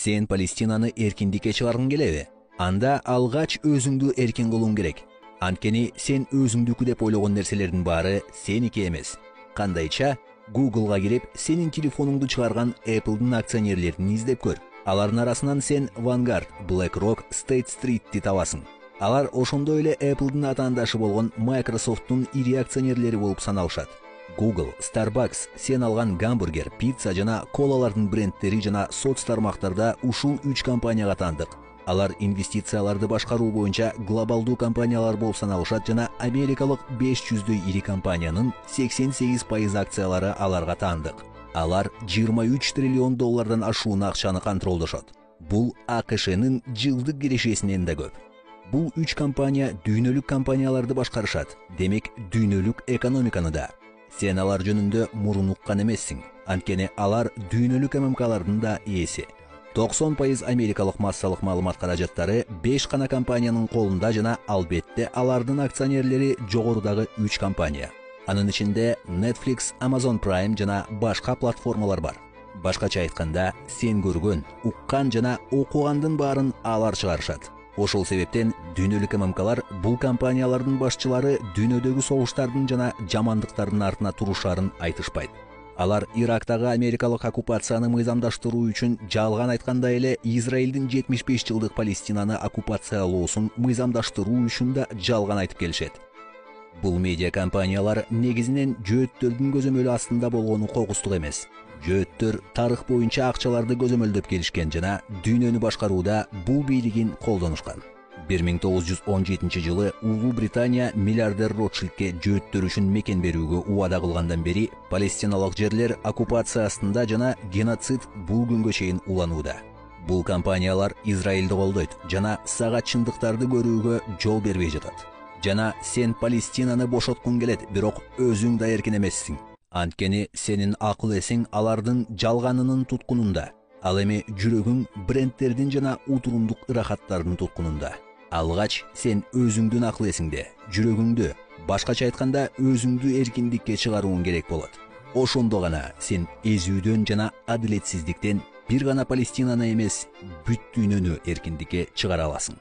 Сен Палестинаны эркиндикке чыгаргың келеби? Анда алгач өзүңдү эркин кылууң керек. Анткени сен өзүңдүкү деп ойлогон нерселердин баары сеники эмес. Кандайча? Google'га кирип, сенин телефонуңду чыгарган Apple'дын акционерлерин издеп көр. Алардын арасынан сен Vanguard, BlackRock, State Street'ти табасың. Алар ошондой эле Apple'дын атаандашы болгон Microsoft'тун ири акционерлери болуп саналышат. Google, Starbucks, сен алган гамбургер, пицца жана колалардын брендтери жана соц тармактарда ушул 3 компанияга таандык. Алар инвестицияларды башкаруу боюнча глобалдуу компаниялар болуп саналышат жана америкалык 500дөй ири компаниянын 88% акциялары аларга таандык. Алар 23 триллион доллардан ашуун акчаны контролдошот. Бул АКШнын жылдык кирешесинен да көп. Бул 3 компания дүйнөлүк компанияларды башкарышат. Демек, дүйнөлүк экономиканы да. Сен алар жөнүндө мурун уккан эмессиң. Анткени алар дүйнөлүк ММКлардын да ээси. 90% америкалык массалык маалымат каражаттары 5 гана компаниянын колунда жана албетте алардын акционерлери жогорудагы 3 компания. Анын ичинде Netflix, Amazon Prime жана башка платформалар бар. Башкача айтканда, сен көргөн, уккан жана окугандын баарын алар чыгарышат. Ошол себептен дүйнөлүк ММКлар бул компаниялардын башчылары дүйнөдөгү согуштардын жана жамандыктардын артына турушарын айтышпайт. Алар Ирактагы америкалык оккупацияны мыйзамдаштыруу үчүн жалган айткандай эле Израилдин 75 жылдык Палестинаны оккупациялоосун мыйзамдаштыруу үчүн да жалган айтып келишет. Бул медиа компаниялар негизинен жөөттөрдүн көзөмөлү астында болгону кокустук эмес. Жөөттөр тарых боюнча акчаларды көзөмөлдөп келишкен жана дүйнөнү башкарууда бул бийлигин колдонушкан. 1917 жылы Улуу Британия миллиардер Ротшильдке жөөттөр үчүн мекен берүүгө убада кылгандан бери палестиналык жерлер оккупация астында жана геноцид бул күнгө чейин уланууда. Бул компаниялар Израилди колдойт жана сага чындыктарды көрүүгө жол бербей жатат. Жана сен Палестинаны бошоткуң келет, бирок өзүң да эркин эмессиң. Анткени сенин акыл эсиң алардын жалганынын туткунунда. Ал эми жүрөгүң брендтердин жана утурундук ырахаттардын туткунунда. Алгач сен өзүңдүн акыл эсиңде, жүрөгүңдү, башкача айтканда өзүңдү эркиндикке чыгарууң керек болот. Ошондо гана сен эзүүдөн жана адилетсиздиктен бир гана Палестинаны эмес, бүт дүйнөнү эркиндикке чыгара аласың.